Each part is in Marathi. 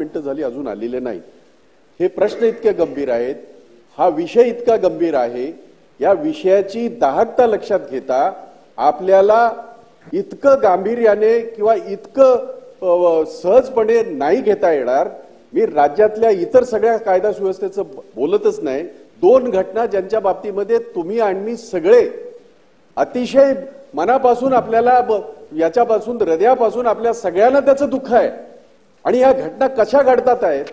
मिनिटं झाली अजून आलेले नाहीत. हे प्रश्न इतके गंभीर आहेत, हा विषय इतका गंभीर आहे, या विषयाची दाहकता लक्षात घेता आपल्याला इतकं गांभीर्याने किंवा इतकं सहजपणे नाही घेता येणार. मी राज्यातल्या इतर सगळ्या कायदा सुव्यवस्थेचं बोलतच नाही. 2 घटना ज्यांच्या बाबतीमध्ये तुम्ही आणि मी सगळे अतिशय मनापासून आपल्याला याच्यापासून हृदयापासून आपल्या सगळ्यांना त्याचं दुःख आहे. आणि या घटना कशा घडतात आहेत,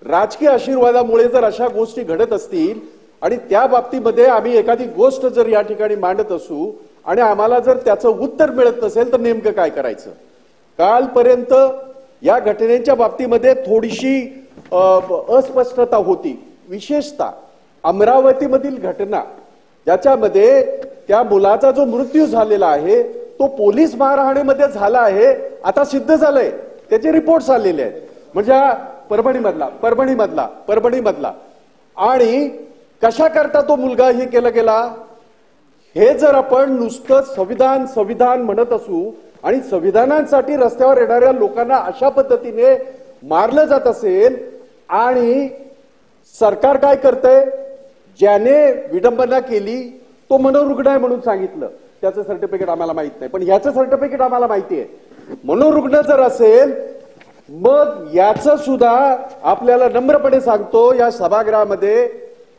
राजकीय आशीर्वादामुळे जर अशा गोष्टी घडत असतील आणि त्या बाबतीमध्ये आम्ही एखादी गोष्ट जर या ठिकाणी मांडत असू आणि आम्हाला जर त्याचं उत्तर मिळत नसेल तर नेमकं काय करायचं. कालपर्यंत या घटनेच्या बाबतीमध्ये थोडीशी अस्पष्टता होती. विशेषतः अमरावतीमधील घटना ज्याच्यामध्ये त्या मुलाचा जो मृत्यू झालेला आहे तो पोलीस मारहाणीमध्ये झाला आहे, आता सिद्ध झालंय, त्याचे रिपोर्ट्स आलेले आहेत. म्हणजे परभणीमधला आणि कशा करता तो मुलगा हे केला गेला. हे जर आपण नुसतं संविधान म्हणत असू आणि संविधानासाठी रस्त्यावर येणाऱ्या लोकांना अशा पद्धतीने मारलं जात असेल आणि सरकार काय करतंय, ज्याने विडंबना केली तो मनोरुग्ण आहे म्हणून सांगितलं, त्याचं सर्टिफिकेट आम्हाला माहित नाही, पण ह्याचं सर्टिफिकेट आम्हाला माहिती आहे. मनोरुग्ण जर असेल मग याचं सुद्धा आपल्याला नम्रपणे सांगतो, या सभागृहामध्ये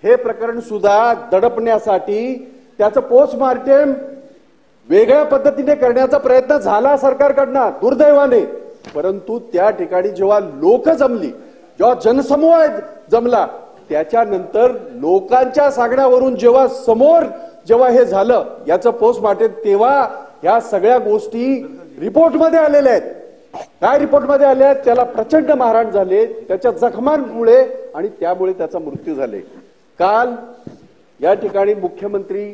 हे प्रकरण सुद्धा दडपण्यासाठी त्याचं पोस्टमार्टम वेगळ्या पद्धतीने करण्याचा प्रयत्न झाला सरकारकडनं दुर्दैवाने. परंतु त्या ठिकाणी जेव्हा लोक जमली, जेव्हा जनसमूह जमला, त्याच्यानंतर लोकांच्या सांगण्यावरून जेव्हा हे झालं याचं पोस्टमार्टम, तेव्हा या सगळ्या गोष्टी रिपोर्टमध्ये आलेल्या आहेत. काय रिपोर्टमध्ये आले आहेत, त्याला प्रचंड मारहाण झाले, त्याच्या जखमांमुळे आणि त्यामुळे त्याचा मृत्यू झाले. काल या ठिकाणी मुख्यमंत्री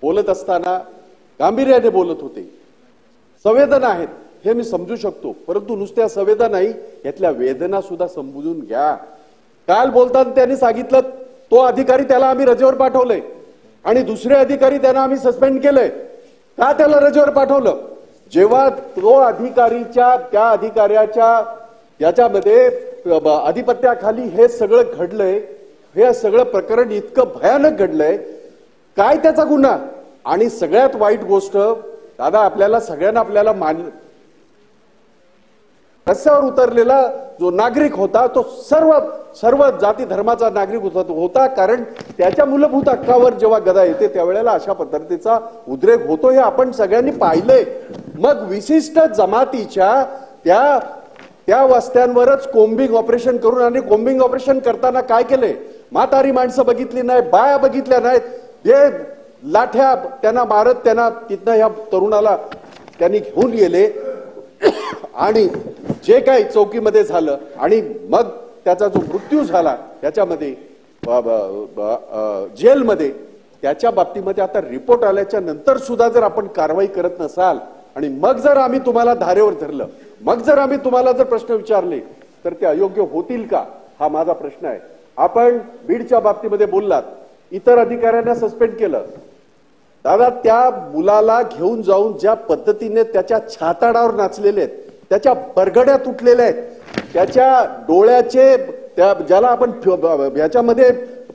बोलत असताना गांभीर्याने बोलत होते. संवेदना आहेत हे मी समजू शकतो, परंतु नुसत्या संवेदना नाही, यातल्या वेदना सुद्धा समजून घ्या. काल बोलताना त्यांनी सांगितलं तो अधिकारी त्याला आम्ही रजेवर पाठवलंय आणि दुसरे अधिकारी त्यांना आम्ही सस्पेंड केलंय. का त्याला रजेवर पाठवलं? जेव्हा तो त्या अधिकाऱ्याच्या याच्यामध्ये अधिपत्याखाली हे सगळं घडलंय, हे सगळं प्रकरण इतकं भयानक घडलंय, काय त्याचा गुन्हा. आणि सगळ्यात वाईट गोष्ट दादा, आपल्याला रस्त्यावर उतरलेला जो नागरिक होता तो सर्व जाती धर्माचा नागरिक होता, कारण त्याच्या मूलभूत हक्कावर जेव्हा गदा येते त्यावेळेला अशा पद्धतीचा उद्रेक होतो, हे आपण सगळ्यांनी पाहिलंय. मग विशिष्ट जमातीच्या त्या वस्त्यांवरच कोम्बिंग ऑपरेशन करून, आणि कोम्बिंग ऑपरेशन करताना काय केलंय, म्हातारी माणसं बघितली नाही, बाया बघितल्या नाहीत, हे लाठ्या त्यांना मारत त्यांना तिथनं ह्या तरुणाला त्यांनी घेऊन गेले आणि जे काही चौकीमध्ये झालं आणि मग त्याचा जो मृत्यू झाला त्याच्यामध्ये जेलमध्ये, त्याच्या बाबतीमध्ये आता रिपोर्ट आल्याच्या नंतर सुद्धा जर आपण कारवाई करत नसाल आणि मग जर आम्ही तुम्हाला धारेवर धरलं, मग जर आम्ही तुम्हाला जर प्रश्न विचारले तर ते अयोग्य होतील का, हा माझा प्रश्न आहे. आपण बीडच्या बाबतीमध्ये बोललात, इतर अधिकाऱ्यांना सस्पेंड केलं. दादा, त्या मुलाला घेऊन जाऊन ज्या पद्धतीने त्याच्या छाताडावर नाचलेले आहेत, त्याच्या बरगड्या तुटलेल्या आहेत, त्याच्या डोळ्याचे ज्याला आपण याच्यामध्ये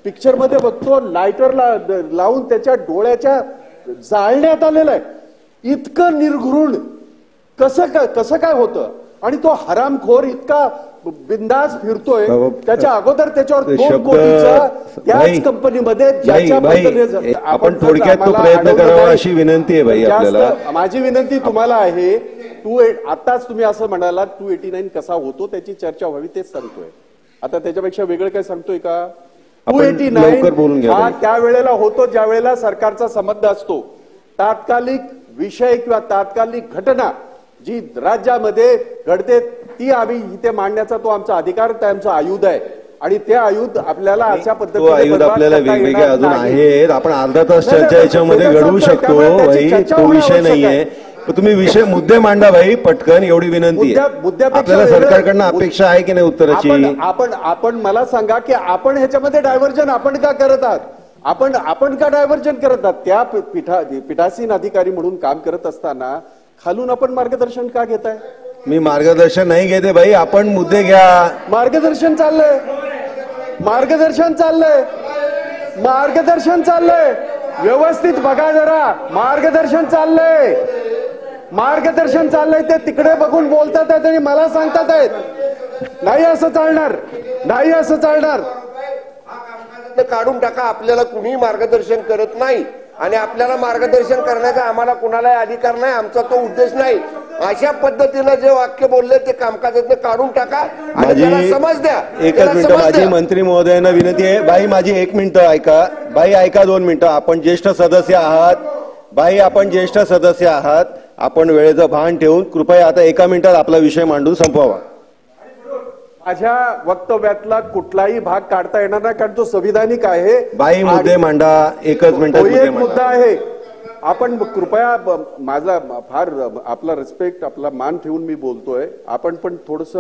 पिक्चरमध्ये बघतो लायटर लावून त्याच्या डोळ्याच्या जाळण्यात आलेलं आहे. इतकं निर्घृण कसं काय होतं. आणि तो हरामखोर इतका बिंदास फिरतोय, त्याच्या अगोदर त्याच्यावर 2 कोटीचा त्याच कंपनीमध्ये आपण थोडक्यात तो प्रयत्न करावा अशी विनंती आहे भाई आपल्याला. माझी विनंती तुम्हाला आहे, आताच तुम्ही असं म्हणाला 289 कसा होतो त्याची चर्चा व्हावी, तेच सांगतोय. आता त्याच्यापेक्षा वेगळं काय सांगतोय का? 289 हा त्यावेळेला होतो ज्या वेळेला सरकारचा संबंध असतो. तात्कालिक विषय किंवा तात्कालिक घटना जी राज्यामध्ये घडते ती आम्ही इथे मांडण्याचा तो आमचा अधिकार, आमचा आयुध आहे. आणि ते आयुध आपल्याला अशा पद्धतीने आयुध आपल्याला वेगवेगळे अजून आहेत. आपण अर्धा तास चर्चा याच्यामध्ये घडवू शकतो भाई, तो विषय नाहीये. तुम्ही मुद्दे मांडा भाई पटकन, एवढी विनंती आहे. आपल्याला सरकारकडनं अपेक्षा आहे की नाही उत्तराची? आपण मला सांगा की आपण ह्याच्यामध्ये डायव्हर्जन आपण का करत आहात? आपण का डायव्हर्जन करत आहात? त्या पीठासीन अधिकारी म्हणून काम करत असताना खालून आपण मार्गदर्शन का घेताय? मी मार्गदर्शन नाही घेते भाई, आपण मुद्दे घ्या. मार्गदर्शन चाललंय, मार्गदर्शन चाललंय, मार्गदर्शन चाललंय. व्यवस्थित बघा जरा, मार्गदर्शन चाललंय, मार्गदर्शन चाललंय. ते तिकडे बघून बोलतात आहेत आणि मला सांगतात आहेत. नाही असं चालणार, नाही असं चालणार. काढून टाका. आपल्याला कुणी मार्गदर्शन करत नाही आणि आपल्याला मार्गदर्शन करण्याचा आम्हाला कुणालाही अधिकार नाही. आमचा तो उद्देश नाही. अशा पद्धतीनं जे वाक्य बोलले ते कामकाजातनं काढून टाका आणि त्याला समज द्या. एकच मिनिट, माझी मंत्री महोदयांना विनंती आहे. बाई माझी 1 मिनिट ऐका. बाई ऐका 2 मिनिटं. आपण ज्येष्ठ सदस्य आहात. बाई आपण ज्येष्ठ सदस्य आहात. आपण वेळेचं भान ठेवून कृपया आता 1 मिनिटात आपला विषय मांडून संपवावा. माझ्या वक्तव्यातला कुठलाही भाग काढता येणार नाही, कारण तो संविधानिक आहे. बाई मुद्दे मांडा. एकच मिनिटात एक मुद्दा आहे. आपण कृपया, माझा फार आपला रिस्पेक्ट, आपला मान ठेवून मी बोलतोय. आपण पण थोडस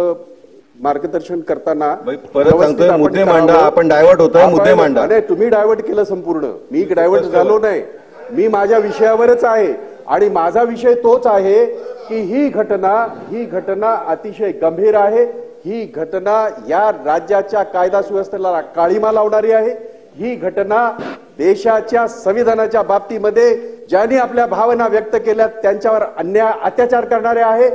मार्गदर्शन करताना परत सांगतोय, मुद्दे मांडा. आपण डायव्हर्ट होतोय, मुद्दे मांडा. अरे तुम्ही डायव्हर्ट केलं संपूर्ण. मी डायव्हर्ट झालो नाही. मी माझ्या विषयावरच आहे आणि माझा विषय तोच आहे की ही घटना अतिशय गंभीर आहे. ही घटना या राज्याच्या कायदा सुव्यवस्थेला काळीमा लावणारी आहे. ही घटना देशाच्या संविधानाच्या बाबतीमध्ये ज्यांनी आपल्या भावना व्यक्त केल्या त्यांच्यावर अन्याय अत्याचार करणारे आहे.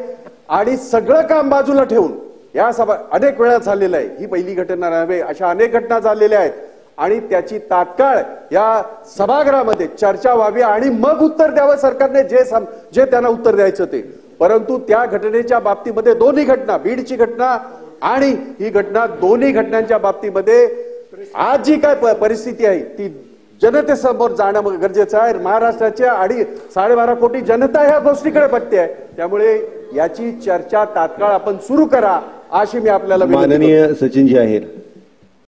आणि सगळं काम बाजूला ठेवून या सभा अनेक वेळा झालेलं आहे. ही पहिली घटना नव्हे, अशा अनेक घटना झालेल्या आहेत आणि त्याची तात्काळ या सभागृहामध्ये चर्चा व्हावी आणि मग उत्तर द्यावं सरकारने, जे त्यांना उत्तर द्यायचं ते. परंतु त्या घटनेच्या बाबतीमध्ये दोन्ही घटना, बीडची घटना आणि ही घटना, दोन्ही घटनांच्या बाबतीमध्ये आज जी काय परिस्थिती आहे ती जनतेसमोर जाणं गरजेचं आहे. महाराष्ट्राच्या 12.5 कोटी जनता ह्या गोष्टीकडे बघते आहे. त्यामुळे याची चर्चा तात्काळ आपण सुरू करा अशी मी आपल्याला माननीय सचिनजी आहेर.